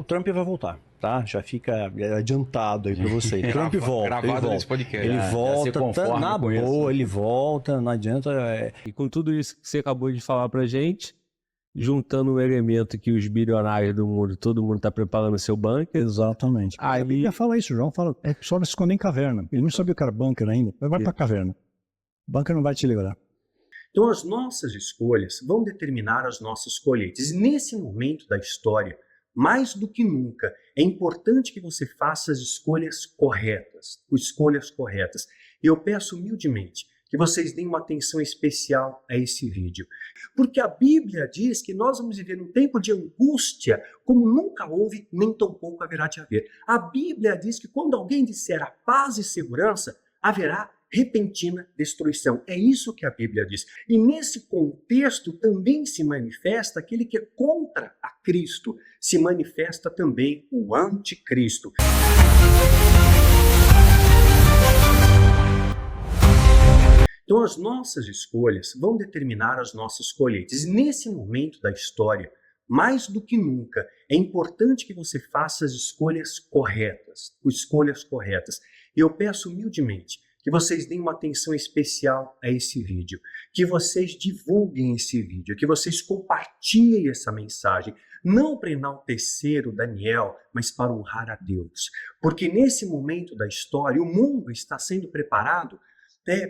O Trump vai voltar, tá? Já fica adiantado aí pra você. Trump volta, Gravado ele nesse volta. podcast. Ele Já volta, se conforma na com isso, boa, né? ele volta, não adianta. E com tudo isso que você acabou de falar pra gente, juntando um elemento que os bilionários do mundo, todo mundo tá preparando seu bunker. Exatamente. Aí- A Bíblia fala isso, João fala, é só se esconder em caverna. Ele não sabia o que era bunker ainda, mas vai pra caverna. Bunker não vai te livrar. Então, as nossas escolhas vão determinar as nossas colheitas. E nesse momento da história, mais do que nunca, é importante que você faça as escolhas corretas. E eu peço humildemente que vocês deem uma atenção especial a esse vídeo. Porque a Bíblia diz que nós vamos viver um tempo de angústia como nunca houve, nem tampouco haverá de haver. A Bíblia diz que quando alguém disser a paz e segurança, haverá repentina destruição. É isso que a Bíblia diz. E nesse contexto também se manifesta aquele que é contra a Cristo. Se manifesta também o anticristo. Então as nossas escolhas vão determinar as nossas colheitas. E nesse momento da história, mais do que nunca, é importante que você faça as escolhas corretas. E eu peço humildemente que vocês deem uma atenção especial a esse vídeo, que vocês divulguem esse vídeo, que vocês compartilhem essa mensagem, não para enaltecer o Daniel, mas para honrar a Deus. Porque nesse momento da história, o mundo está sendo preparado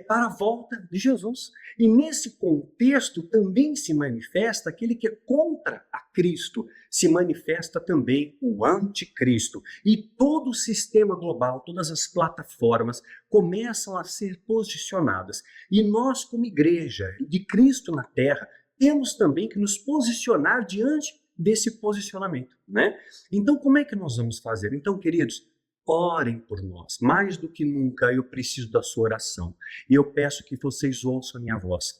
para a volta de Jesus. E nesse contexto também se manifesta aquele que é contra a Cristo, se manifesta também o anticristo. E todo o sistema global, todas as plataformas começam a ser posicionadas. E nós, como igreja de Cristo na Terra, temos também que nos posicionar diante desse posicionamento, né? Então, como é que nós vamos fazer? Então, queridos, orem por nós. Mais do que nunca eu preciso da sua oração. E eu peço que vocês ouçam a minha voz,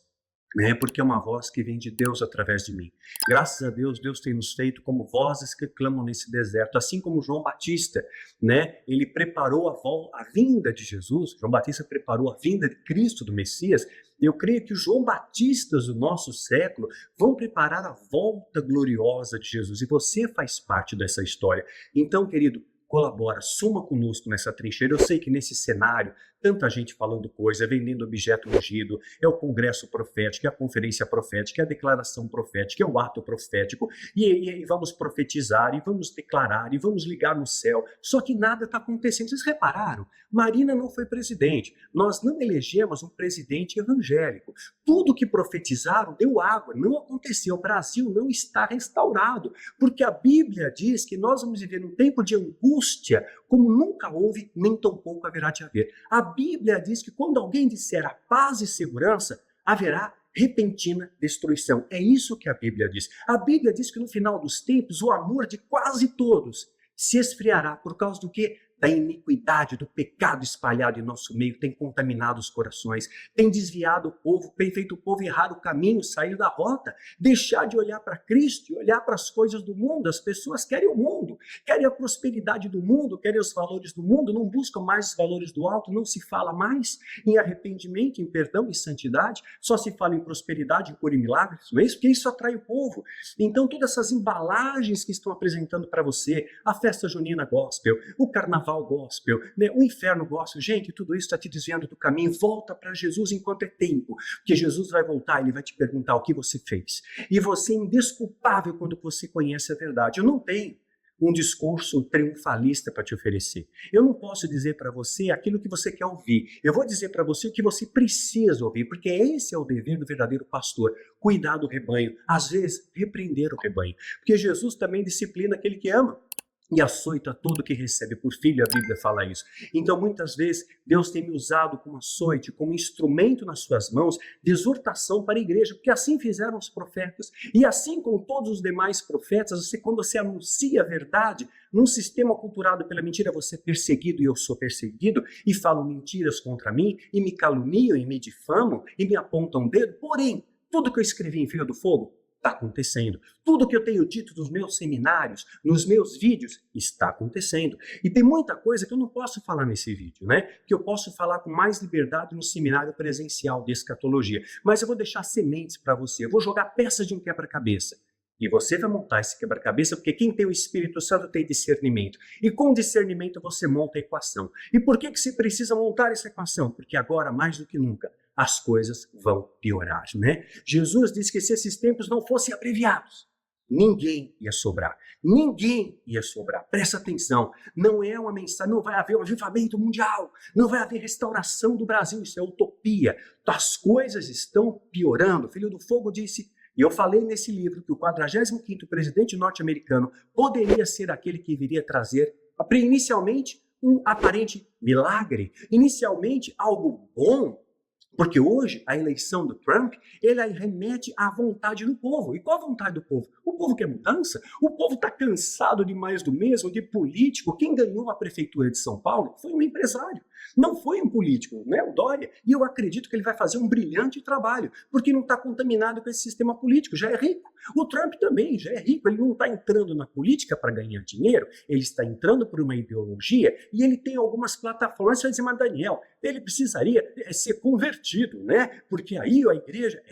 né? Porque é uma voz que vem de Deus através de mim. Graças a Deus, Deus tem nos feito como vozes que clamam nesse deserto. Assim como João Batista, né? Ele preparou a vinda de Jesus. João Batista preparou a vinda de Cristo, do Messias. Eu creio que os João Batistas do nosso século vão preparar a volta gloriosa de Jesus. E você faz parte dessa história. Então, querido, colabora, suma conosco nessa trincheira. Eu sei que nesse cenário, tanta gente falando coisa, vendendo objeto ungido, é o congresso profético, é a conferência profética, é a declaração profética, é o ato profético, e vamos profetizar, e vamos declarar, e vamos ligar no céu, só que nada está acontecendo. Vocês repararam? Marina não foi presidente, nós não elegemos um presidente evangélico. Tudo que profetizaram deu água, não aconteceu. O Brasil não está restaurado, porque a Bíblia diz que nós vamos viver um tempo de angústia como nunca houve, nem tampouco haverá de haver. A Bíblia diz que quando alguém disser a paz e segurança, haverá repentina destruição. É isso que a Bíblia diz. A Bíblia diz que no final dos tempos o amor de quase todos se esfriará por causa do quê? Da iniquidade, do pecado espalhado em nosso meio, tem contaminado os corações, tem desviado o povo, tem feito o povo errar o caminho, sair da rota, deixar de olhar para Cristo e olhar para as coisas do mundo. As pessoas querem o mundo, querem a prosperidade do mundo, querem os valores do mundo, não buscam mais os valores do alto, não se fala mais em arrependimento, em perdão e santidade, só se fala em prosperidade, em cura e milagres, não é isso? Porque isso atrai o povo. Então todas essas embalagens que estão apresentando para você, a festa junina gospel, o carnaval gospel, né? O inferno gospel, gente, tudo isso está te desviando do caminho. Volta para Jesus enquanto é tempo, porque Jesus vai voltar, ele vai te perguntar o que você fez. E você é indesculpável quando você conhece a verdade. Eu não tenho um discurso triunfalista para te oferecer. Eu não posso dizer para você aquilo que você quer ouvir. Eu vou dizer para você o que você precisa ouvir, porque esse é o dever do verdadeiro pastor, cuidar do rebanho, às vezes repreender o rebanho, porque Jesus também disciplina aquele que ama e açoita todo que recebe por filho, a Bíblia fala isso. Então, muitas vezes, Deus tem me usado como açoite, como instrumento nas suas mãos de exortação para a igreja, porque assim fizeram os profetas. E assim como todos os demais profetas, quando você anuncia a verdade, num sistema culturado pela mentira, você é perseguido e eu sou perseguido, e falam mentiras contra mim, e me caluniam, e me difamam, e me apontam o dedo. Porém, tudo que eu escrevi em Fio do Fogo está acontecendo. Tudo que eu tenho dito nos meus seminários, nos meus vídeos, está acontecendo. E tem muita coisa que eu não posso falar nesse vídeo, né? Que eu posso falar com mais liberdade no seminário presencial de escatologia. Mas eu vou deixar sementes para você. Eu vou jogar peças de um quebra-cabeça. E você vai montar esse quebra-cabeça, porque quem tem o Espírito Santo tem discernimento. E com discernimento você monta a equação. E por que você precisa montar essa equação? Porque agora, mais do que nunca, as coisas vão piorar, né? Jesus disse que se esses tempos não fossem abreviados, ninguém ia sobrar. Ninguém ia sobrar. Presta atenção. Não é uma mensagem, não vai haver um avivamento mundial, não vai haver restauração do Brasil, isso é utopia. As coisas estão piorando. O Filho do Fogo disse, e eu falei nesse livro, que o 45º presidente norte-americano poderia ser aquele que viria trazer, inicialmente, um aparente milagre, inicialmente algo bom, porque hoje a eleição do Trump, ele remete à vontade do povo. E qual a vontade do povo? O povo quer mudança? O povo está cansado de mais do mesmo, de político. Quem ganhou a prefeitura de São Paulo foi um empresário, não foi um político, né? O Dória. E eu acredito que ele vai fazer um brilhante trabalho, porque não está contaminado com esse sistema político, já é rico. O Trump também já é rico, ele não está entrando na política para ganhar dinheiro, ele está entrando por uma ideologia e ele tem algumas plataformas. Você vai dizer, mas Daniel, ele precisaria ser convertido, né? Porque aí a igreja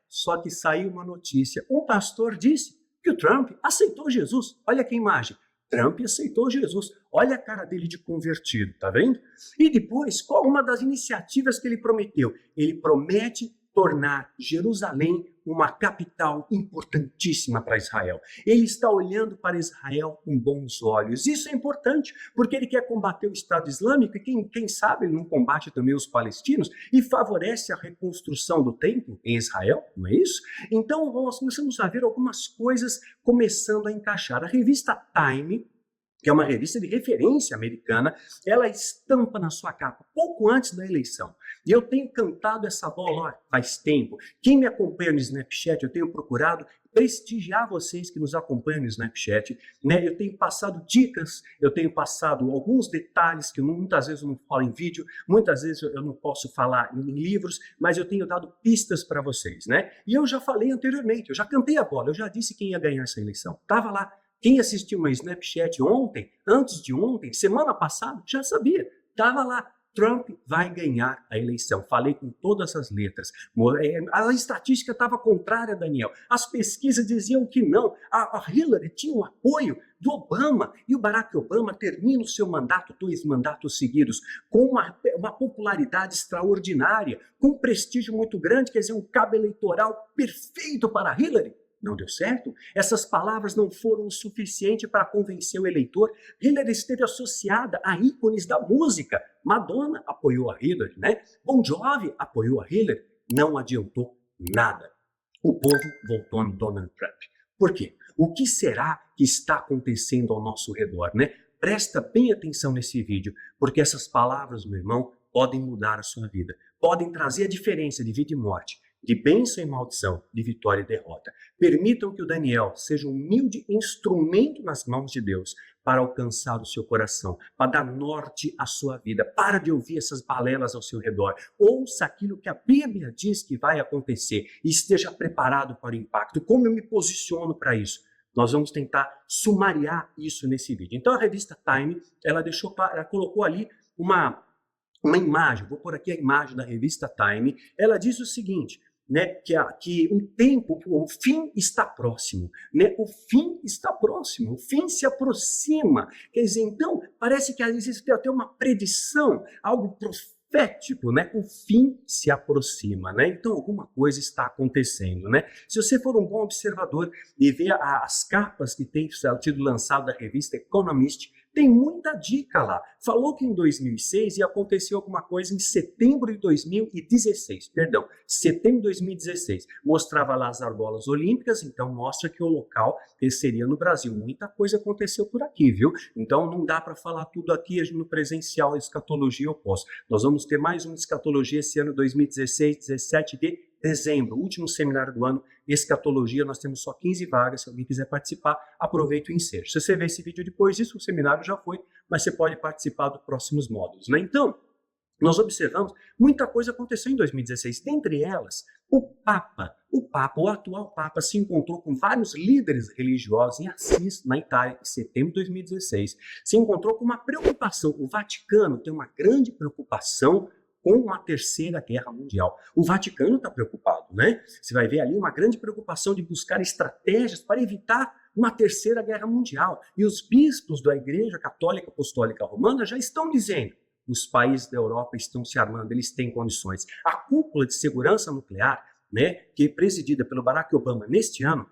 só que saiu uma notícia. Um pastor disse que o Trump aceitou Jesus. Olha que imagem. Trump aceitou Jesus. Olha a cara dele de convertido, tá vendo? E depois, qual uma das iniciativas que ele prometeu? Ele promete tornar Jerusalém uma capital importantíssima para Israel. Ele está olhando para Israel com bons olhos. Isso é importante, porque ele quer combater o Estado Islâmico e quem sabe ele não combate também os palestinos e favorece a reconstrução do templo em Israel, não é isso? Então nós começamos a ver algumas coisas começando a encaixar. A revista Time, que é uma revista de referência americana, ela estampa na sua capa, pouco antes da eleição. E eu tenho cantado essa bola faz tempo. Quem me acompanha no Snapchat, eu tenho procurado prestigiar vocês que nos acompanham no Snapchat, né? Eu tenho passado dicas, eu tenho passado alguns detalhes que muitas vezes eu não falo em vídeo, muitas vezes eu não posso falar em livros, mas eu tenho dado pistas para vocês, né? E eu já falei anteriormente, eu já cantei a bola, eu já disse quem ia ganhar essa eleição. Estava lá. Quem assistiu meu Snapchat ontem, antes de ontem, semana passada, já sabia. Estava lá. Trump vai ganhar a eleição. Falei com todas as letras. A estatística estava contrária, Daniel. As pesquisas diziam que não. A Hillary tinha o apoio do Obama. E o Barack Obama termina o seu mandato, 2 mandatos seguidos, com uma popularidade extraordinária, com um prestígio muito grande, quer dizer, um cabo eleitoral perfeito para Hillary. Não deu certo? Essas palavras não foram o suficiente para convencer o eleitor. Hillary esteve associada a ícones da música. Madonna apoiou a Hillary, né? Bon Jovi apoiou a Hillary. Não adiantou nada. O povo votou no Donald Trump. Por quê? O que será que está acontecendo ao nosso redor, né? Presta bem atenção nesse vídeo, porque essas palavras, meu irmão, podem mudar a sua vida. Podem trazer a diferença de vida e morte, de bênção e maldição, de vitória e derrota. Permitam que o Daniel seja um humilde instrumento nas mãos de Deus para alcançar o seu coração, para dar norte à sua vida. Para de ouvir essas balelas ao seu redor. Ouça aquilo que a Bíblia diz que vai acontecer e esteja preparado para o impacto. Como eu me posiciono para isso? Nós vamos tentar sumariar isso nesse vídeo. Então a revista Time, ela colocou ali uma imagem, vou pôr aqui a imagem da revista Time. Ela diz o seguinte, né, que o tempo, o fim está próximo, né? O fim está próximo, o fim se aproxima. Quer dizer, então, parece que existe até uma predição, algo profético, né? O fim se aproxima, né? Então, alguma coisa está acontecendo, né? Se você for um bom observador e ver as capas que tem sido lançado da revista Economist, tem muita dica lá. Falou que em 2006 ia acontecer alguma coisa em setembro de 2016. Perdão, setembro de 2016. Mostrava lá as argolas olímpicas, então mostra que o local seria no Brasil. Muita coisa aconteceu por aqui, viu? Então não dá para falar tudo aqui no presencial, escatologia eu posso. Nós vamos ter mais uma escatologia esse ano 2016, 17 de dezembro, último seminário do ano, escatologia, nós temos só 15 vagas, se alguém quiser participar, aproveita o ensejo. Se você ver esse vídeo depois disso, o seminário já foi, mas você pode participar dos próximos módulos, né? Então, nós observamos, muita coisa aconteceu em 2016, dentre elas, o atual Papa se encontrou com vários líderes religiosos em Assis, na Itália, em setembro de 2016, se encontrou com uma preocupação, o Vaticano tem uma grande preocupação com uma terceira guerra mundial. O Vaticano está preocupado, né? Você vai ver ali uma grande preocupação de buscar estratégias para evitar uma terceira guerra mundial. E os bispos da Igreja Católica Apostólica Romana já estão dizendo: os países da Europa estão se armando, eles têm condições. A cúpula de segurança nuclear, né, que é presidida pelo Barack Obama neste ano,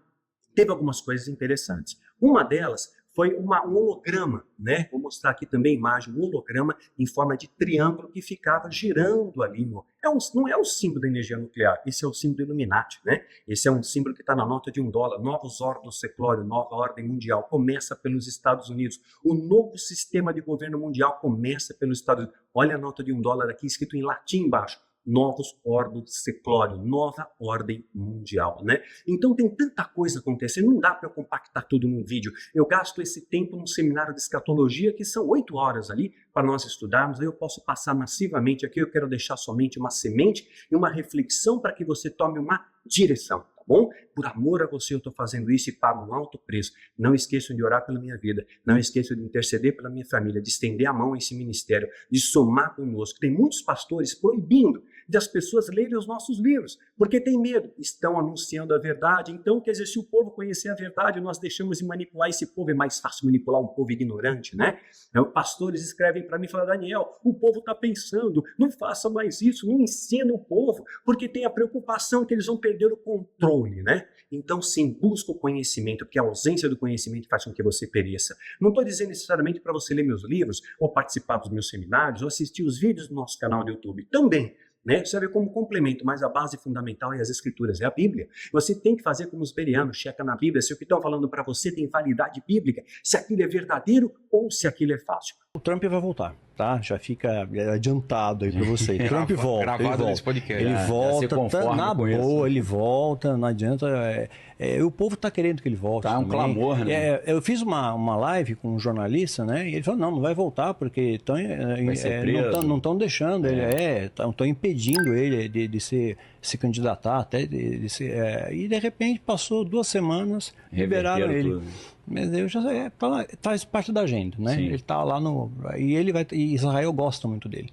teve algumas coisas interessantes. Uma delas foi um holograma, né? Vou mostrar aqui também a imagem, um holograma em forma de triângulo que ficava girando ali. Não é o símbolo da energia nuclear, esse é o símbolo do Illuminati, né? Esse é um símbolo que está na nota de $1. Novos ordens seclório, nova ordem mundial, começa pelos Estados Unidos. O novo sistema de governo mundial começa pelos Estados Unidos. Olha a nota de $1 aqui, escrito em latim embaixo. Novos ordens seclório, nova ordem mundial, né? Então tem tanta coisa acontecendo, não dá para eu compactar tudo num vídeo. Eu gasto esse tempo num seminário de escatologia, que são 8 horas ali, para nós estudarmos. Aí eu posso passar massivamente aqui, eu quero deixar somente uma semente e uma reflexão para que você tome uma direção, tá bom? Por amor a você eu estou fazendo isso e pago um alto preço. Não esqueçam de orar pela minha vida, não esqueçam de interceder pela minha família, de estender a mão a esse ministério, de somar conosco. Tem muitos pastores proibindo de as pessoas lerem os nossos livros, porque tem medo, estão anunciando a verdade. Então, quer dizer, se o povo conhecer a verdade, nós deixamos de manipular esse povo. É mais fácil manipular um povo ignorante, né? Pastores escrevem para mim e falam: Daniel, o povo está pensando, não faça mais isso, não ensina o povo, porque tem a preocupação que eles vão perder o controle, né? Então, sim, busca o conhecimento, porque a ausência do conhecimento faz com que você pereça. Não estou dizendo necessariamente para você ler meus livros, ou participar dos meus seminários, ou assistir os vídeos do nosso canal do YouTube. Também, né? Serve como complemento, mas a base fundamental é as escrituras, é a Bíblia. Você tem que fazer como os bereanos, checa na Bíblia se o que estão falando para você tem validade bíblica, se aquilo é verdadeiro ou se aquilo é fácil. O Trump vai voltar, tá? Já fica adiantado aí para você. Trump volta. Gravado nesse podcast. Ele volta, conforma na com isso, boa, né? ele volta, não adianta. O povo tá querendo que ele volte. Tá um também. clamor, né? Eu fiz uma live com um jornalista, né? E ele falou: não vai voltar porque não estão deixando ele, estão impedindo ele de se candidatar, até e de repente passou 2 semanas, liberaram ele. Tudo. Mas eu já faz parte da agenda, né? Sim. Ele está lá e Israel gosta muito dele.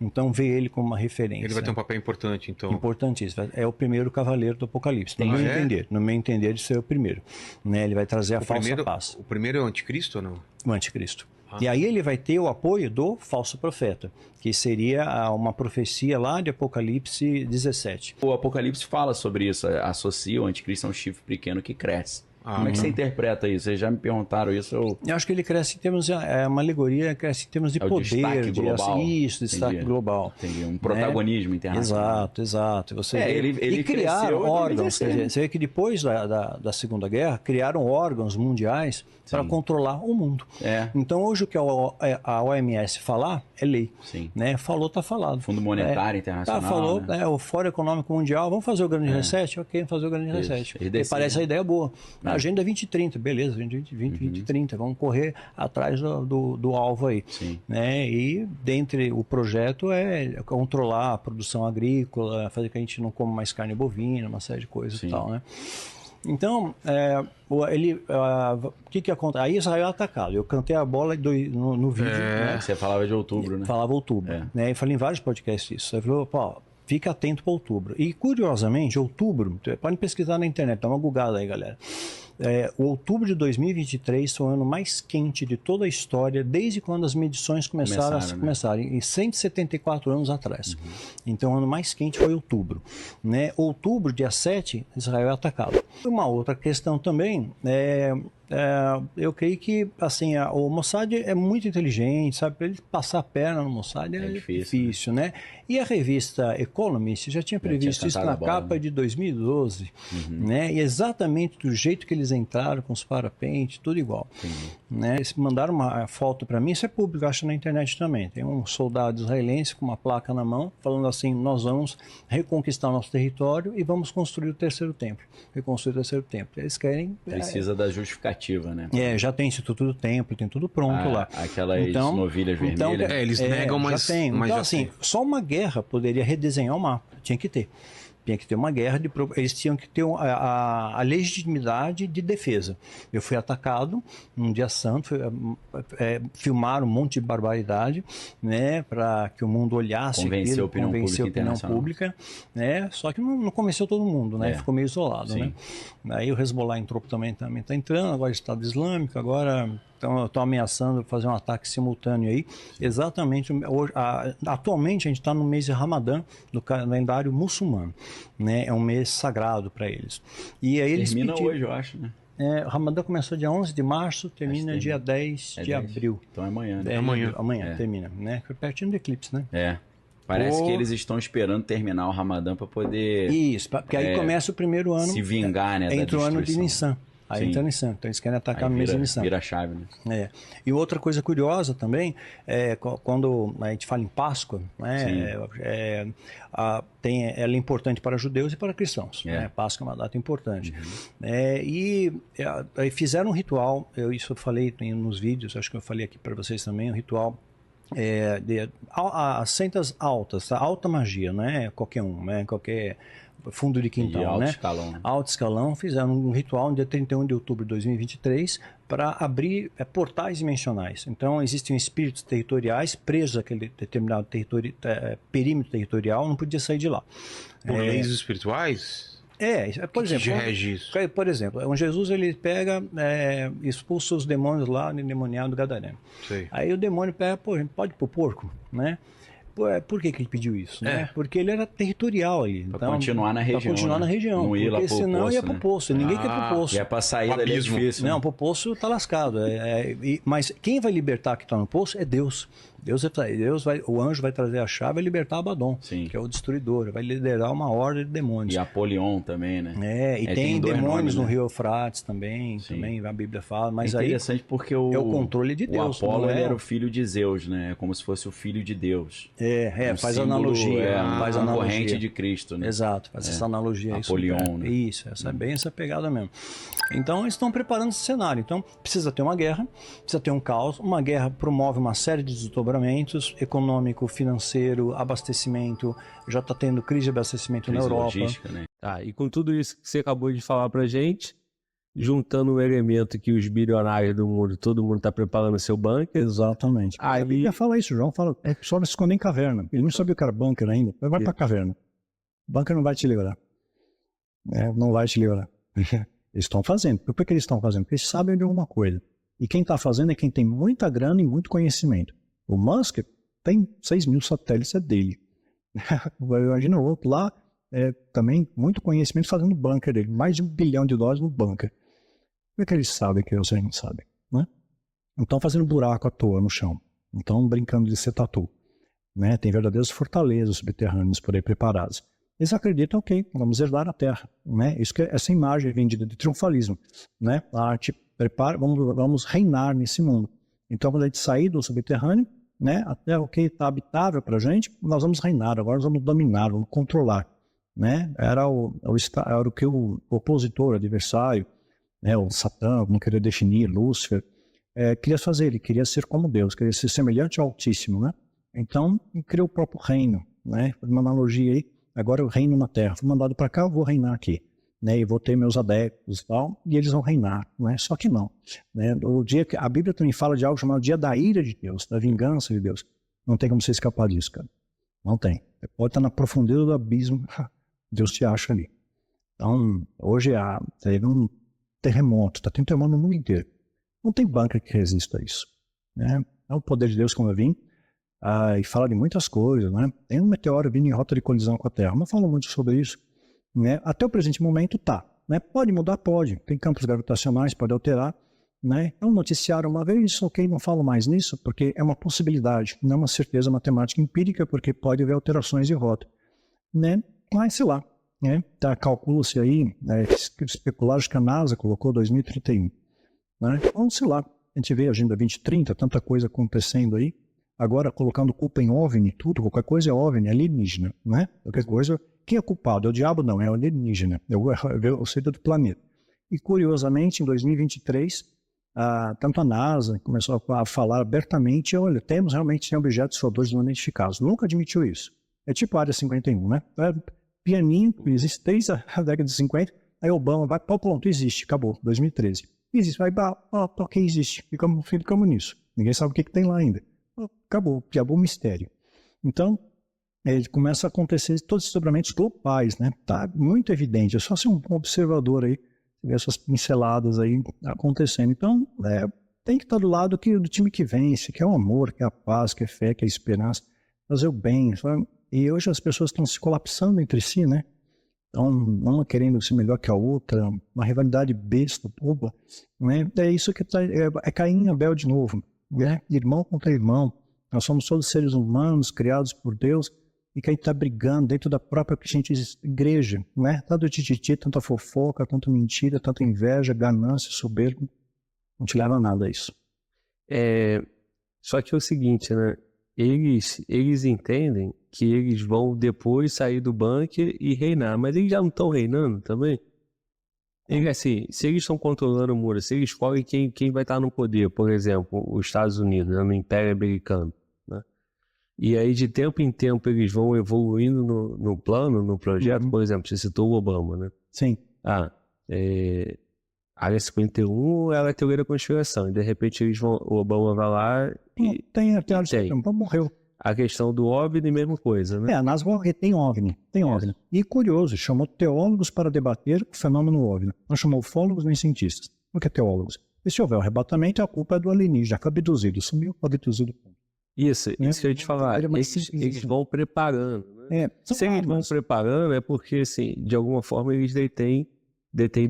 Então vê ele como uma referência. Ele vai ter um papel importante, então. Importantíssimo. É o primeiro cavaleiro do Apocalipse. No meu entender, de ser o primeiro. Né? Ele vai trazer a falsa paz. O primeiro é o anticristo ou não? O anticristo. E aí ele vai ter o apoio do falso profeta, que seria uma profecia lá de Apocalipse 17. O Apocalipse fala sobre isso, associa o anticristo a um chifre pequeno que cresce. Como é que você interpreta isso? Vocês já me perguntaram isso. Eu acho que ele cresce em termos uma alegoria, cresce em termos de poder, destaque global. Destaque global. Entendi. Um protagonismo internacional. Exato. Você ele criaram cresceu órgãos. Quer dizer, você vê que depois da Segunda Guerra, criaram órgãos mundiais para controlar o mundo. Então, hoje o que a OMS falar é lei. Sim. Né? Falou, está falado. Fundo Monetário Internacional. Falou, né? O Fórum Econômico Mundial, vamos fazer o grande reset? Ok, vamos fazer o grande reset. E parece a ideia boa. Agenda 2030, beleza, 2030, vamos correr atrás do alvo aí. Sim. Né? E dentre o projeto é controlar a produção agrícola, fazer que a gente não coma mais carne bovina, uma série de coisas e tal, né? Então, o que acontece? Aí Israel é atacado. Eu cantei a bola no vídeo. Né? Você falava de outubro, né? Falava outubro. Né? E falei em vários podcasts isso. Aí falou, fica atento para outubro. E curiosamente, outubro, podem pesquisar na internet, dá uma googada aí, galera. O outubro de 2023 foi o ano mais quente de toda a história, desde quando as medições começaram, em 174 anos atrás. Então, o ano mais quente foi outubro. Né? Outubro, dia 7, Israel é atacado. Uma outra questão também eu creio que assim, o Mossad é muito inteligente, sabe? Para ele passar a perna no Mossad é difícil, né? E a revista Economist já tinha previsto isso na capa de 2012, né? E exatamente do jeito que eles entraram, com os parapentes, tudo igual. Né? Eles mandaram uma foto para mim, isso é público, acho na internet também. Tem um soldado israelense com uma placa na mão, falando assim: nós vamos reconquistar o nosso território e vamos construir o terceiro templo. Reconstruir o terceiro templo. Eles querem... Precisa da justificativa, né? Já tem Instituto do Templo, tem tudo pronto lá. Aquelas novilhas vermelhas. Eles negam, mas... Já tem. Então, assim, só uma guerra poderia redesenhar o mapa. Tinha que ter. Tinha que ter uma guerra, eles tinham que ter a legitimidade de defesa. Eu fui atacado num dia santo, filmaram um monte de barbaridade, né, para que o mundo olhasse convencer aquilo, convencer a opinião pública, né, só que não convenceu todo mundo, né, ficou meio isolado, né. Aí o Hezbollah entrou também está entrando, agora o Estado Islâmico, agora estão ameaçando fazer um ataque simultâneo aí, exatamente, atualmente a gente está no mês de Ramadã, do calendário muçulmano, né, é um mês sagrado para eles. E aí eles termina hoje, eu acho, né? O Ramadã começou dia 11 de março, termina dia 10 de abril. Então é amanhã, né? Amanhã termina, né? Foi pertinho do eclipse, né? Parece que eles estão esperando terminar o Ramadã para poder... Isso, porque aí começa o primeiro ano... Se vingar, né, entre o ano de Nissan. Aí entra Nissan, então eles querem atacar no mês de Nissan. Vira a chave, né? E outra coisa curiosa também, quando a gente fala em Páscoa, né, ela é importante para judeus e para cristãos. Né? Páscoa é uma data importante. E fizeram um ritual, isso eu falei nos vídeos, acho que eu falei aqui para vocês também, um ritual as sentas altas, tá? Alta magia, não é qualquer um, né? Qualquer fundo de quintal, alto né? Escalão. Alto escalão, fizeram um ritual no dia 31 de outubro de 2023 para abrir portais dimensionais. Então, existem espíritos territoriais presos àquele determinado perímetro territorial, não podia sair de lá. Por leis espirituais? Por exemplo, que rege isso? Por exemplo, Jesus ele pega, expulsa os demônios lá no endemoniado Gadareno. Aí o demônio pega, pode ir pro porco, né? Por que ele pediu isso? Né? Porque ele era territorial aí. Para continuar na região. Para continuar na região. Não ir lá porque pro senão poço, ia pro poço. Ninguém quer pro poço. E é para sair dali é difícil. Não, pro poço tá lascado. Mas quem vai libertar que está no poço é Deus. O anjo vai trazer a chave e libertar Abaddon, que é o destruidor, vai liderar uma horda de demônios. E Apolion também, né? Tem demônios no Rio Eufrates também a Bíblia fala, mas é interessante porque é o controle de Deus. O Apolo ele era o filho de Zeus, né? É como se fosse o filho de Deus. Faz analogia. Faz a corrente de Cristo, né? Exato, faz essa analogia. Apolion, né? Isso, essa é bem essa pegada mesmo. Então, eles estão preparando esse cenário. Então, precisa ter uma guerra, precisa ter um caos. Uma guerra promove uma série de desdobramentos econômico, financeiro, abastecimento. Já está tendo crise de abastecimento na Europa. Logística, né? E com tudo isso que você acabou de falar pra gente, juntando um elemento que os bilionários do mundo, todo mundo está preparando seu bunker. Exatamente. A Bíblia fala isso, João fala, só vai se esconder em caverna. Ele não sabia o que era bunker ainda, mas vai pra caverna. Bunker não vai te livrar. Não vai te livrar. Eles estão fazendo. Por que eles estão fazendo? Porque eles sabem de alguma coisa. E quem está fazendo é quem tem muita grana e muito conhecimento. O Musk tem 6 mil satélites, é dele. Imagina o outro lá, também muito conhecimento fazendo bunker dele. Mais de $1 bilhão no bunker. Como é que eles sabem que vocês não sabem? Né? Então fazendo buraco à toa no chão. Então brincando de ser tatu. Né? Tem verdadeiras fortalezas subterrâneas por aí preparadas. Eles acreditam, vamos herdar a Terra. Né? Isso que essa imagem vendida de triunfalismo. Né? A arte prepara, vamos reinar nesse mundo. Então, quando a gente sair do subterrâneo, né, a Terra está habitável para a gente, nós vamos reinar, agora nós vamos dominar, vamos controlar. Né? Era o que o opositor, o adversário, né, o Satã, como queria definir, Lúcifer, queria fazer. Ele queria ser como Deus, queria ser semelhante ao Altíssimo. Né? Então, ele criou o próprio reino. Né? Uma analogia aí, agora eu reino na Terra. Fui mandado para cá, eu vou reinar aqui. Né, e vou ter meus adeptos e tal, e eles vão reinar, né? Só que não. Né? O dia que a Bíblia também fala de algo chamado dia da ira de Deus, da vingança de Deus. Não tem como você escapar disso, cara. Não tem. Você pode estar na profundeza do abismo, Deus te acha ali. Então, hoje teve um terremoto, está tendo terremoto no mundo inteiro. Não tem bunker que resista a isso. Né? É o poder de Deus como eu vim, e fala de muitas coisas. Né? Tem um meteoro vindo em rota de colisão com a Terra, não falo muito sobre isso. Né? Até o presente momento né? Pode mudar, pode. Tem campos gravitacionais, pode alterar. Né? É um noticiário uma vez, não falo mais nisso, porque é uma possibilidade, não é uma certeza matemática empírica, porque pode haver alterações de rota. Né? Mas sei lá, né? Calcula-se aí, especular, acho que a NASA colocou 2031. Né? Então, sei lá, a gente vê a Agenda 2030, tanta coisa acontecendo aí, agora colocando culpa em OVNI, tudo, qualquer coisa é OVNI, é alienígena. Né? Qualquer coisa... Quem é culpado? É o diabo? Não, é o alienígena, é o ser do planeta. E curiosamente, em 2023, tanto a NASA começou a falar abertamente, olha, tem objetos voadores não identificados. Nunca admitiu isso. É tipo a Área 51, né? pianinho, existe desde a década de 50, aí Obama vai, pronto, existe, acabou, 2013. Existe, vai, ok, existe, ficamos nisso. Ninguém sabe o que tem lá ainda. Acabou o mistério. Então, começa a acontecer todos esses desdobramentos globais, né? Tá muito evidente, é só ser um observador aí, ver essas pinceladas aí acontecendo. Então, tem que estar do lado do time que vence, que é o amor, que é a paz, que é a fé, que é a esperança, fazer o bem. Sabe? E hoje as pessoas estão se colapsando entre si, né? Então, uma querendo ser melhor que a outra, uma rivalidade besta, boba, né? É isso que é Caim e Abel de novo, né? Irmão contra irmão. Nós somos todos seres humanos, criados por Deus, e que a gente está brigando dentro da própria igreja, né? Tanto tititi, tanta fofoca, tanta mentira, tanta inveja, ganância, soberba. Não te leva a nada isso. Só que é o seguinte, né? Eles entendem que eles vão depois sair do bunker e reinar, mas eles já não estão reinando também? Eles, assim, se eles estão controlando o muro, se eles escolhem quem vai estar no poder, por exemplo, os Estados Unidos, né, no Império Americano, né? E aí de tempo em tempo eles vão evoluindo no plano, no projeto, por exemplo, você citou o Obama, né? Sim. Área 51 ela é teoria da conspiração, e de repente o Obama vai lá e... Tem morreu. A questão do OVNI, mesma coisa, né? A NASA tem OVNI. E curioso, chamou teólogos para debater o fenômeno OVNI. Não chamou ufólogos nem cientistas. O que é teólogos? E se houver um arrebatamento, a culpa é do alienígena, foi abduzido, sumiu, abduzido. Isso que eu ia te falar, eles vão preparando, né? Se eles vão preparando, é porque, assim, de alguma forma eles detêm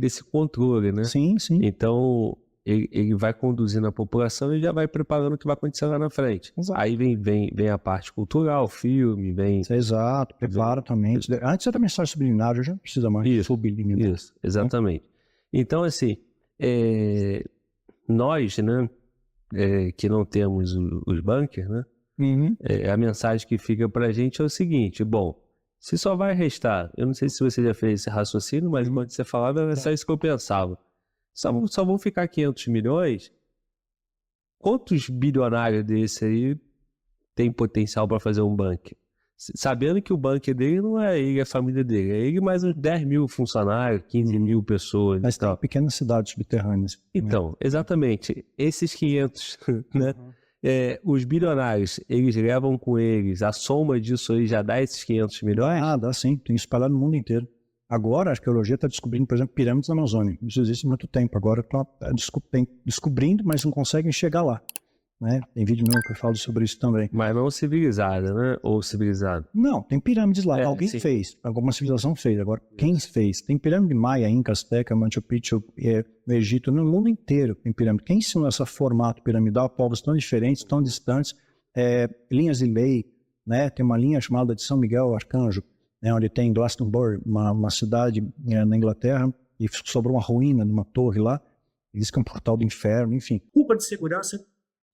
desse controle, né? Sim. Então, ele vai conduzindo a população e já vai preparando o que vai acontecer lá na frente. Exato. Aí vem a parte cultural, filme, vem... Exato, prepara também. Antes era mensagem subliminar, hoje não precisa mais subliminar. Isso, exatamente. Então, assim, nós, né, que não temos os bunkers, né, a mensagem que fica pra gente é o seguinte, bom, se só vai restar, eu não sei se você já fez esse raciocínio, mas quando você falava, era só isso que eu pensava. Só vão ficar 500 milhões? Quantos bilionários desse aí tem potencial para fazer um bunker? Sabendo que o bunker dele não é ele, é a família dele, é ele mais uns 10 mil funcionários, 15 mil pessoas. Mas tem pequenas cidades subterrâneas. Então, exatamente, esses 500, né? Os bilionários, eles levam com eles, a soma disso aí já dá esses 500 milhões? Dá sim, tem espalhado no mundo inteiro. Agora a arqueologia está descobrindo, por exemplo, pirâmides na Amazônia. Isso existe há muito tempo. Agora está descobrindo, mas não conseguem chegar lá. Né? Tem vídeo meu que eu falo sobre isso também. Mas não civilizada, né? Ou civilizada? Não, tem pirâmides lá. Alguém fez. Alguma civilização fez. Agora, quem fez? Tem pirâmide maia, Inca, Azteca, Machu Picchu, no Egito, no mundo inteiro tem pirâmide. Quem ensinou esse formato piramidal? Povos tão diferentes, tão distantes. Linhas de lei, né? Tem uma linha chamada de São Miguel Arcanjo, né? Onde tem Glastonbury, uma cidade na Inglaterra, e sobrou uma ruína de uma torre lá. Diz que é um portal do inferno, enfim. Culpa de segurança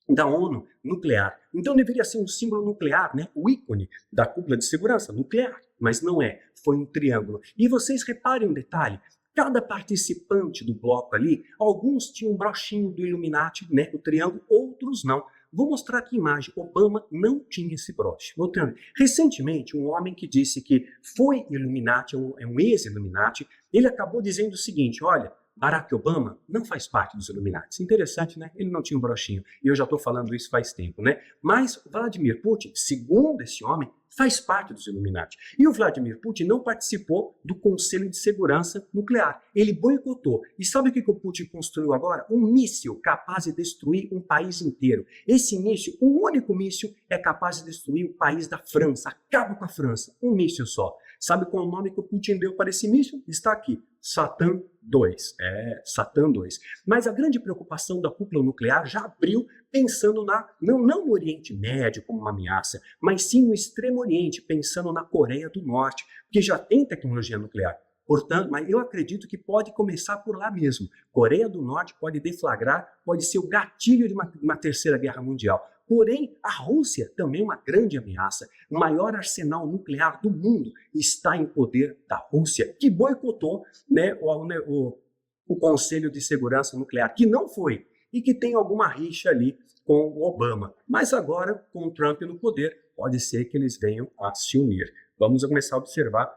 da ONU nuclear. Então deveria ser um símbolo nuclear, né? O ícone da cúpula de segurança nuclear, mas não é. Foi um triângulo. E vocês reparem um detalhe, cada participante do bloco ali, alguns tinham um brochinho do Illuminati, né? O triângulo, outros não. Vou mostrar aqui a imagem. Obama não tinha esse broche. Voltando. Recentemente, um homem que disse que foi Illuminati, é um ex-Illuminati, ele acabou dizendo o seguinte, olha, Barack Obama não faz parte dos Illuminati. Interessante, né? Ele não tinha um brochinho. E eu já estou falando isso faz tempo, né? Mas Vladimir Putin, segundo esse homem, faz parte dos Illuminati. E o Vladimir Putin não participou do Conselho de Segurança Nuclear. Ele boicotou. E sabe o que o Putin construiu agora? Um míssil capaz de destruir um país inteiro. Esse míssil, um único míssil, é capaz de destruir o país da França. Acaba com a França. Um míssil só. Sabe qual é o nome que o Putin deu para esse míssil? Está aqui. Satan 2. Satan 2. Mas a grande preocupação da cúpula nuclear já abriu pensando não no Oriente Médio como uma ameaça, mas sim no Extremo Oriente, pensando na Coreia do Norte, que já tem tecnologia nuclear. Portanto, mas eu acredito que pode começar por lá mesmo. Coreia do Norte pode deflagrar, pode ser o gatilho de uma terceira guerra mundial. Porém, a Rússia também é uma grande ameaça. O maior arsenal nuclear do mundo está em poder da Rússia, que boicotou, né, o Conselho de Segurança Nuclear, que não foi, e que tem alguma rixa ali com o Obama. Mas agora, com o Trump no poder, pode ser que eles venham a se unir. Vamos começar a observar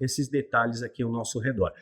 esses detalhes aqui ao nosso redor.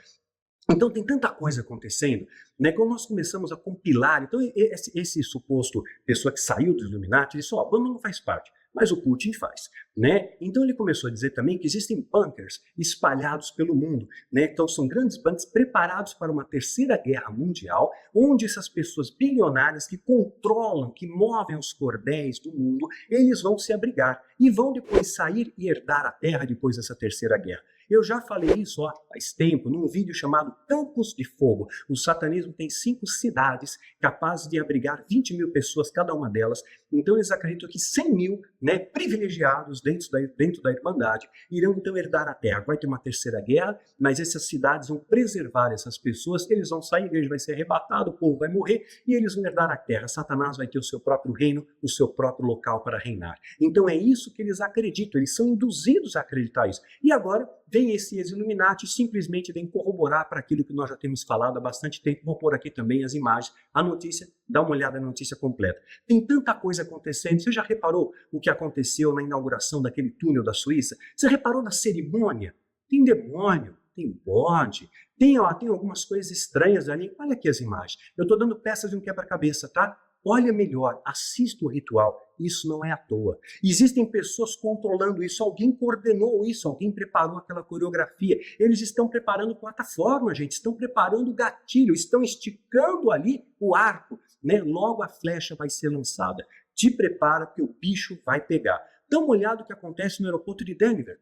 Então tem tanta coisa acontecendo, né? Quando nós começamos a compilar, então esse suposto pessoa que saiu do Illuminati, ele disse, ó, Obama não faz parte, mas o Putin faz, né? Então ele começou a dizer também que existem bunkers espalhados pelo mundo, né? Então são grandes bunkers preparados para uma terceira guerra mundial, onde essas pessoas bilionárias que controlam, que movem os cordéis do mundo, eles vão se abrigar e vão depois sair e herdar a terra depois dessa terceira guerra. Eu já falei isso faz tempo, num vídeo chamado Campos de Fogo. O satanismo tem 5 cidades capazes de abrigar 20 mil pessoas, cada uma delas. Então eles acreditam que 100 mil, né, privilegiados dentro da Irmandade irão então herdar a terra. Vai ter uma terceira guerra, mas essas cidades vão preservar essas pessoas, eles vão sair, a igreja vai ser arrebatada, o povo vai morrer e eles vão herdar a terra. Satanás vai ter o seu próprio reino, o seu próprio local para reinar. Então é isso que eles acreditam, eles são induzidos a acreditar isso. E agora vem esse ex-Illuminati simplesmente vem corroborar para aquilo que nós já temos falado há bastante tempo. Vou pôr aqui também as imagens, a notícia, dá uma olhada na notícia completa. Tem tanta coisa acontecendo. Você já reparou o que aconteceu na inauguração daquele túnel da Suíça? Você reparou na cerimônia? Tem demônio, tem bode, tem algumas coisas estranhas ali. Olha aqui as imagens. Eu estou dando peças de um quebra-cabeça, tá? Olha melhor, assista o ritual, isso não é à toa. Existem pessoas controlando isso, alguém coordenou isso, alguém preparou aquela coreografia. Eles estão preparando plataforma, gente, estão preparando o gatilho, estão esticando ali o arco, né? Logo a flecha vai ser lançada. Te prepara que o bicho vai pegar. Dá uma olhada no que acontece no aeroporto de Denver.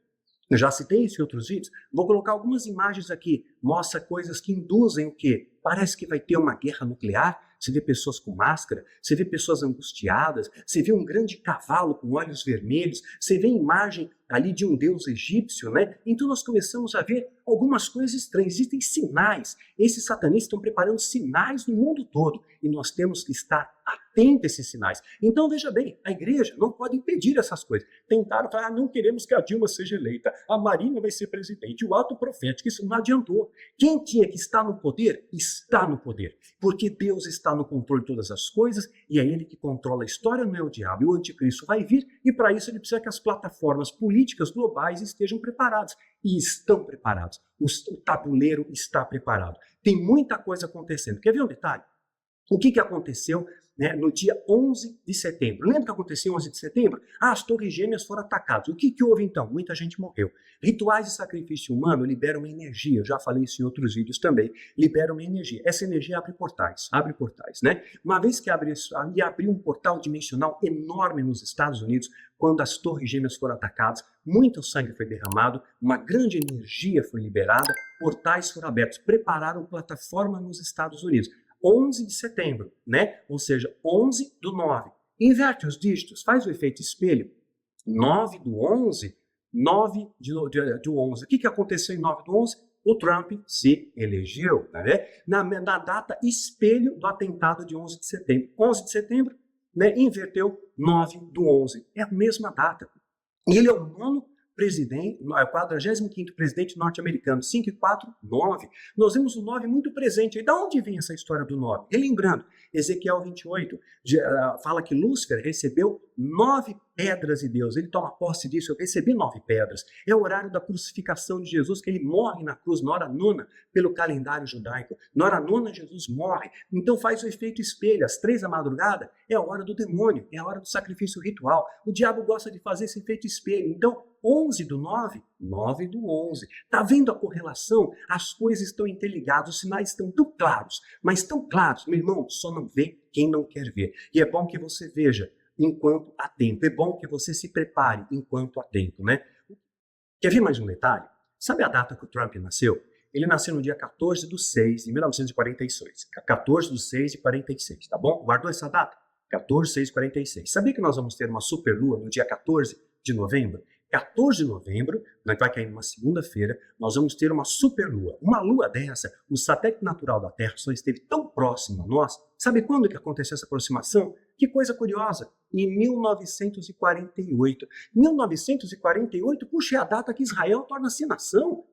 Eu já citei isso em outros vídeos. Vou colocar algumas imagens aqui. Mostra coisas que induzem o quê? Parece que vai ter uma guerra nuclear. Você vê pessoas com máscara, você vê pessoas angustiadas, você vê um grande cavalo com olhos vermelhos, você vê imagem ali de um deus egípcio, né? Então nós começamos a ver algumas coisas estranhas. Existem sinais. Esses satanistas estão preparando sinais no mundo todo e nós temos que estar atento a esses sinais. Então veja bem, a igreja não pode impedir essas coisas. Tentaram falar, não queremos que a Dilma seja eleita, a Marina vai ser presidente, o ato profético, isso não adiantou. Quem tinha que estar no poder, está no poder, porque Deus está no controle de todas as coisas e é Ele que controla a história, não é o diabo. E o anticristo vai vir e para isso ele precisa que as plataformas políticas globais estejam preparadas. E estão preparados. O tabuleiro está preparado. Tem muita coisa acontecendo. Quer ver um detalhe? O que aconteceu, né, no dia 11 de setembro? Lembra o que aconteceu 11 de setembro? As Torres Gêmeas foram atacadas. O que houve então? Muita gente morreu. Rituais de sacrifício humano liberam energia. Eu já falei isso em outros vídeos também. Liberam energia. Essa energia abre portais, né? Uma vez que abriu um portal dimensional enorme nos Estados Unidos, quando as Torres Gêmeas foram atacadas, muito sangue foi derramado, uma grande energia foi liberada, portais foram abertos, prepararam plataforma nos Estados Unidos. 11 de setembro, né? Ou seja, 11/9. Inverte os dígitos, faz o efeito espelho. 9/11, 9/11. O que aconteceu em 9/11? O Trump se elegeu, né? Na data espelho do atentado de 11 de setembro. 11 de setembro, né? Inverteu 9/11. É a mesma data. E ele é o nono presidente, é o 45º presidente norte-americano, 5 e 4, 9. Nós vemos o 9 muito presente. E de onde vem essa história do 9? Relembrando, Ezequiel 28 fala que Lúcifer recebeu 9 pedras de Deus. Ele toma posse disso, eu recebi 9 pedras. É o horário da crucificação de Jesus, que ele morre na cruz, na hora nona, pelo calendário judaico. Na hora nona, Jesus morre. Então faz o efeito espelho. Às 3 da madrugada é a hora do demônio, é a hora do sacrifício ritual. O diabo gosta de fazer esse efeito espelho. Então, 11/9, 9/11. Está vendo a correlação? As coisas estão interligadas, os sinais estão tão claros, mas tão claros, meu irmão, só não vê quem não quer ver. E é bom que você veja enquanto há tempo. É bom que você se prepare enquanto há tempo, né? Quer ver mais um detalhe? Sabe a data que o Trump nasceu? Ele nasceu no dia 14/6 de 1946. 14/6 de 46, tá bom? Guardou essa data? 14/6/46. Sabia que nós vamos ter uma superlua no dia 14 de novembro? 14 de novembro, vai cair numa segunda-feira, nós vamos ter uma superlua. Uma lua dessa, o satélite natural da Terra só esteve tão próximo a nós. Sabe quando que aconteceu essa aproximação? Que coisa curiosa, em 1948. 1948, puxa, é a data que Israel torna-se nação.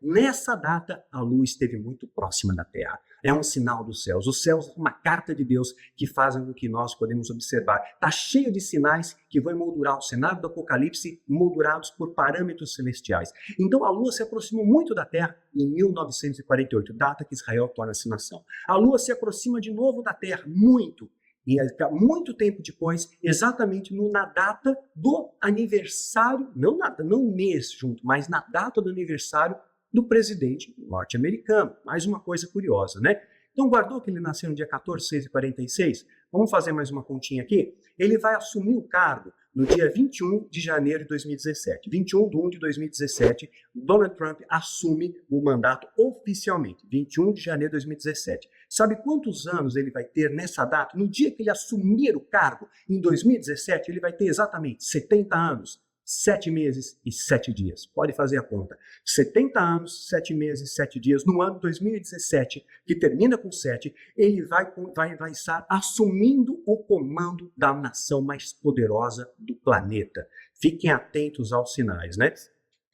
Nessa data a Lua esteve muito próxima da Terra. É um sinal dos céus. Os céus são uma carta de Deus que fazem com que nós podemos observar. Está cheio de sinais que vão emoldurar o cenário do Apocalipse, moldurados por parâmetros celestiais. Então a Lua se aproximou muito da Terra em 1948, data que Israel torna-se nação. A Lua se aproxima de novo da Terra, muito. E muito tempo depois, exatamente na data do aniversário, não um mês junto, mas na data do aniversário do presidente norte-americano. Mais uma coisa curiosa, né? Então, guardou que ele nasceu no dia 14, 6 e 46? Vamos fazer mais uma continha aqui? Ele vai assumir o cargo no dia 21 de janeiro de 2017. 21 de 1 de 2017, Donald Trump assume o mandato oficialmente. 21 de janeiro de 2017. Sabe quantos anos ele vai ter nessa data? No dia que ele assumir o cargo, em 2017, ele vai ter exatamente 70 anos. 7 meses e 7 dias. Pode fazer a conta. 70 anos, 7 meses e 7 dias. No ano 2017, que termina com 7, ele vai estar assumindo o comando da nação mais poderosa do planeta. Fiquem atentos aos sinais, né?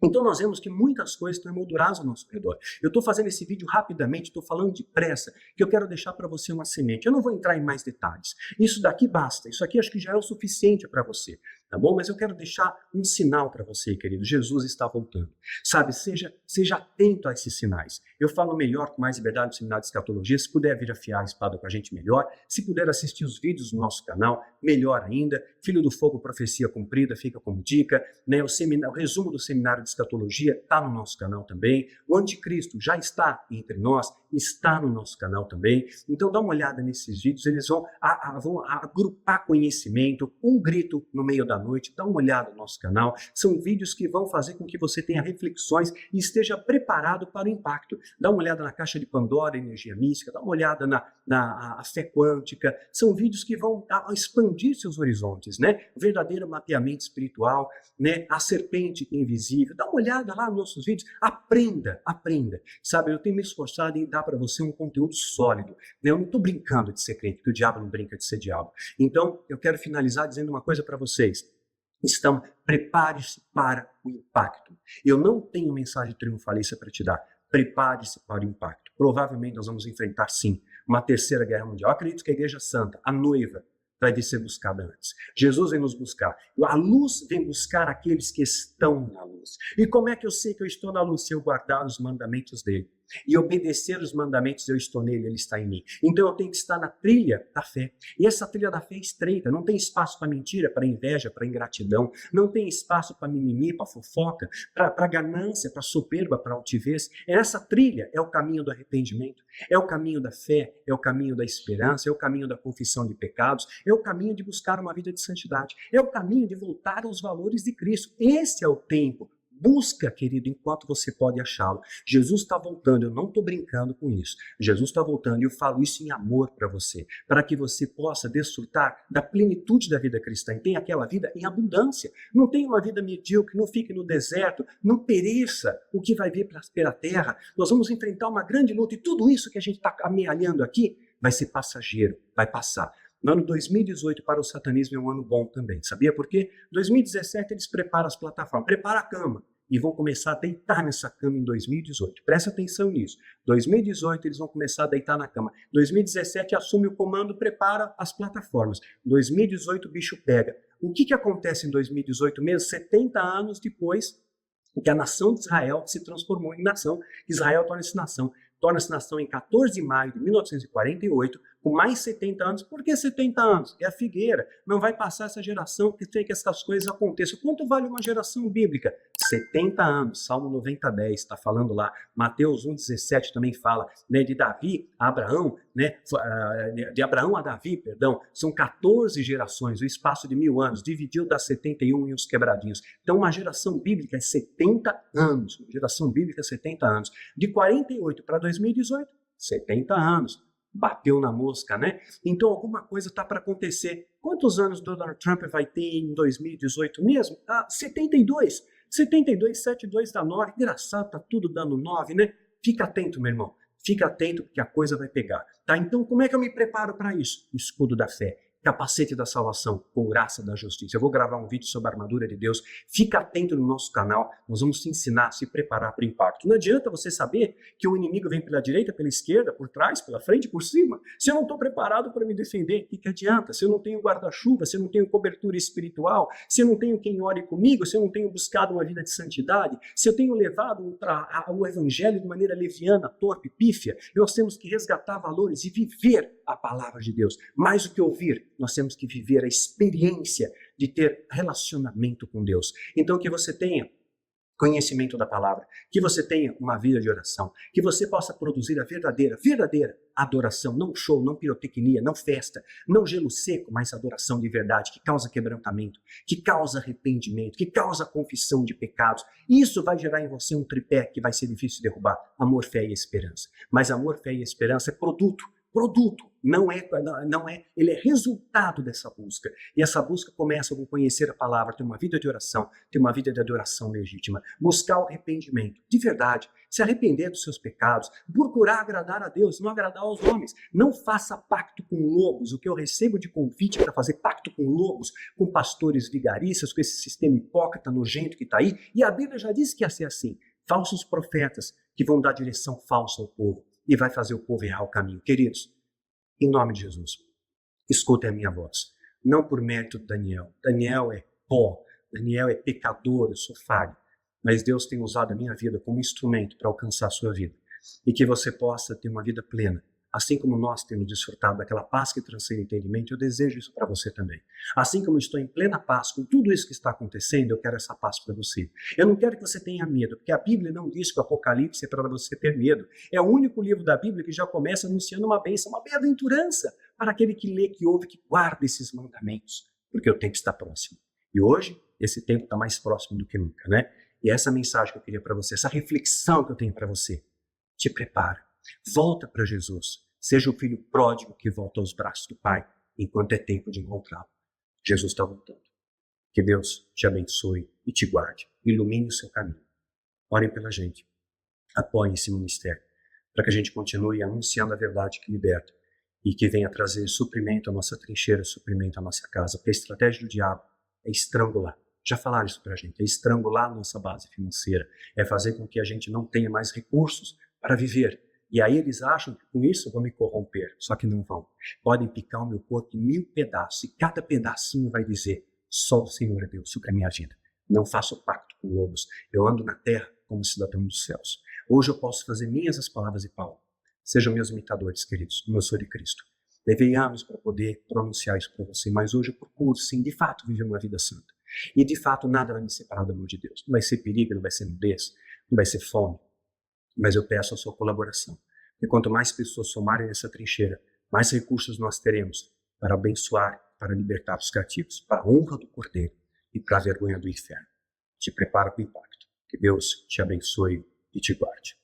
Então nós vemos que muitas coisas estão emolduradas ao nosso redor. Eu estou fazendo esse vídeo rapidamente, estou falando depressa, que eu quero deixar para você uma semente. Eu não vou entrar em mais detalhes. Isso daqui basta. Isso aqui acho que já é o suficiente para você, tá bom? Mas eu quero deixar um sinal para você, querido. Jesus está voltando. Sabe, seja atento a esses sinais. Eu falo melhor, com mais liberdade no seminário de escatologia. Se puder vir afiar a espada com a gente, melhor. Se puder assistir os vídeos do nosso canal, melhor ainda. Filho do Fogo, Profecia Cumprida, fica como dica, né? O resumo do seminário de escatologia está no nosso canal também. O Anticristo já está entre nós, está no nosso canal também. Então dá uma olhada nesses vídeos, eles vão agrupar conhecimento, um grito no meio da noite, dá uma olhada no nosso canal. São vídeos que vão fazer com que você tenha reflexões e esteja preparado para o impacto. Dá uma olhada na caixa de Pandora, energia mística, dá uma olhada na fé quântica. São vídeos que vão expandir seus horizontes, né? O verdadeiro mapeamento espiritual, né? A serpente invisível. Dá uma olhada lá nos nossos vídeos, aprenda. Sabe, eu tenho me esforçado em dar para você um conteúdo sólido, né? Eu não estou brincando de ser crente, porque o diabo não brinca de ser diabo. Então, eu quero finalizar dizendo uma coisa para vocês. Prepare-se para o impacto. Eu não tenho mensagem triunfalista para te dar. Prepare-se para o impacto. Provavelmente nós vamos enfrentar, sim, uma terceira guerra mundial. Eu acredito que a Igreja Santa, a noiva, vai vir ser buscada antes. Jesus vem nos buscar. A luz vem buscar aqueles que estão na luz. E como é que eu sei que eu estou na luz? Se eu guardar os mandamentos dele. E obedecer os mandamentos, eu estou nele, ele está em mim. Então eu tenho que estar na trilha da fé. E essa trilha da fé é estreita, não tem espaço para mentira, para inveja, para ingratidão, não tem espaço para mimimi, para fofoca, para ganância, para soberba, para altivez. Essa trilha é o caminho do arrependimento, é o caminho da fé, é o caminho da esperança, é o caminho da confissão de pecados, é o caminho de buscar uma vida de santidade, é o caminho de voltar aos valores de Cristo. Esse é o tempo. Busca, querido, enquanto você pode achá-lo. Jesus está voltando, eu não estou brincando com isso. Jesus está voltando e eu falo isso em amor para você, para que você possa desfrutar da plenitude da vida cristã e tenha aquela vida em abundância. Não tenha uma vida medíocre, não fique no deserto, não pereça o que vai vir pela terra. Nós vamos enfrentar uma grande luta e tudo isso que a gente está amealhando aqui vai ser passageiro, vai passar. No ano 2018 para o satanismo é um ano bom também, sabia por quê? 2017 eles preparam as plataformas, preparam a cama e vão começar a deitar nessa cama em 2018. Presta atenção nisso. 2018 eles vão começar a deitar na cama. 2017 assume o comando, prepara as plataformas. 2018 o bicho pega. O que acontece em 2018 mesmo? 70 anos depois que a nação de Israel se transformou em nação. Israel torna-se nação em 14 de maio de 1948, com mais 70 anos. Por que 70 anos? É a figueira. Não vai passar essa geração que tem que essas coisas aconteçam. Quanto vale uma geração bíblica? 70 anos. Salmo 90:10 está falando lá. Mateus 1:17 também fala, né, de Davi a Abraão, né, de Abraão a Davi, perdão, são 14 gerações, o espaço de 1000 anos, dividiu das 71 e os quebradinhos. Então uma geração bíblica é 70 anos. Uma geração bíblica é 70 anos. De 48 para 2018, 70 anos. Bateu na mosca, né? Então alguma coisa está para acontecer. Quantos anos Donald Trump vai ter em 2018 mesmo? 72. 72, 72 dá 9. Engraçado, tá tudo dando 9, né? Fica atento, meu irmão. Fica atento porque a coisa vai pegar. Tá? Então como é que eu me preparo para isso? O escudo da fé. capacete da salvação, couraça da justiça. Eu vou gravar um vídeo sobre a armadura de Deus. Fica atento no nosso canal, nós vamos te ensinar a se preparar para o impacto. Não adianta você saber que o inimigo vem pela direita, pela esquerda, por trás, pela frente, por cima. Se eu não estou preparado para me defender, o que adianta? Se eu não tenho guarda-chuva, se eu não tenho cobertura espiritual, se eu não tenho quem ore comigo, se eu não tenho buscado uma vida de santidade, se eu tenho levado o evangelho de maneira leviana, torpe, pífia, nós temos que resgatar valores e viver a palavra de Deus. Mais do que ouvir, nós temos que viver a experiência de ter relacionamento com Deus. Então, que você tenha conhecimento da palavra, que você tenha uma vida de oração, que você possa produzir a verdadeira adoração, não show, não pirotecnia, não festa, não gelo seco, mas adoração de verdade, que causa quebrantamento, que causa arrependimento, que causa confissão de pecados. Isso vai gerar em você um tripé que vai ser difícil de derrubar: amor, fé e esperança. Mas amor, fé e esperança é produto, não é, ele é resultado dessa busca. E essa busca começa com conhecer a palavra, ter uma vida de oração, ter uma vida de adoração legítima, buscar o arrependimento, de verdade, se arrepender dos seus pecados, procurar agradar a Deus, não agradar aos homens. Não faça pacto com lobos. O que eu recebo de convite para fazer pacto com lobos, com pastores vigaristas, com esse sistema hipócrita, nojento que está aí, e a Bíblia já disse que ia ser assim, falsos profetas que vão dar direção falsa ao povo e vai fazer o povo errar o caminho. Queridos, em nome de Jesus, escutem a minha voz. Não por mérito de Daniel. Daniel é pó, Daniel é pecador, eu sou falho. Mas Deus tem usado a minha vida como instrumento para alcançar a sua vida. E que você possa ter uma vida plena. Assim como nós temos desfrutado daquela paz que transcende entendimento, eu desejo isso para você também. Assim como eu estou em plena paz com tudo isso que está acontecendo, eu quero essa paz para você. Eu não quero que você tenha medo, porque a Bíblia não diz que o Apocalipse é para você ter medo. É o único livro da Bíblia que já começa anunciando uma bênção, uma bem-aventurança para aquele que lê, que ouve, que guarda esses mandamentos, porque o tempo está próximo. E hoje, esse tempo está mais próximo do que nunca, né? E essa mensagem que eu queria para você, essa reflexão que eu tenho para você, te prepara. Volta para Jesus. Seja o filho pródigo que volta aos braços do Pai enquanto é tempo de encontrá-lo. Jesus está voltando. Que Deus te abençoe e te guarde. Ilumine o seu caminho. Orem pela gente. Apoiem esse ministério para que a gente continue anunciando a verdade que liberta e que venha trazer suprimento à nossa trincheira, suprimento à nossa casa. Porque a estratégia do diabo é estrangular. Já falaram isso para a gente. É estrangular a nossa base financeira. É fazer com que a gente não tenha mais recursos para viver. E aí eles acham que com isso eu vou me corromper, só que não vão. Podem picar o meu corpo em 1000 pedaços, e cada pedacinho vai dizer: só o Senhor é Deus sobre a minha vida. Não faço pacto com lobos, eu ando na terra como cidadão dos céus. Hoje eu posso fazer minhas as palavras de Paulo. Sejam meus imitadores, queridos, como eu sou de Cristo. Levei anos para poder pronunciar isso para você, mas hoje eu procuro, sim, de fato, viver uma vida santa. E de fato nada vai me separar do amor de Deus. Não vai ser perigo, não vai ser nudez, não vai ser fome. Mas eu peço a sua colaboração. E quanto mais pessoas somarem nessa trincheira, mais recursos nós teremos para abençoar, para libertar os cativos, para a honra do Cordeiro e para a vergonha do inferno. Te prepara para o impacto. Que Deus te abençoe e te guarde.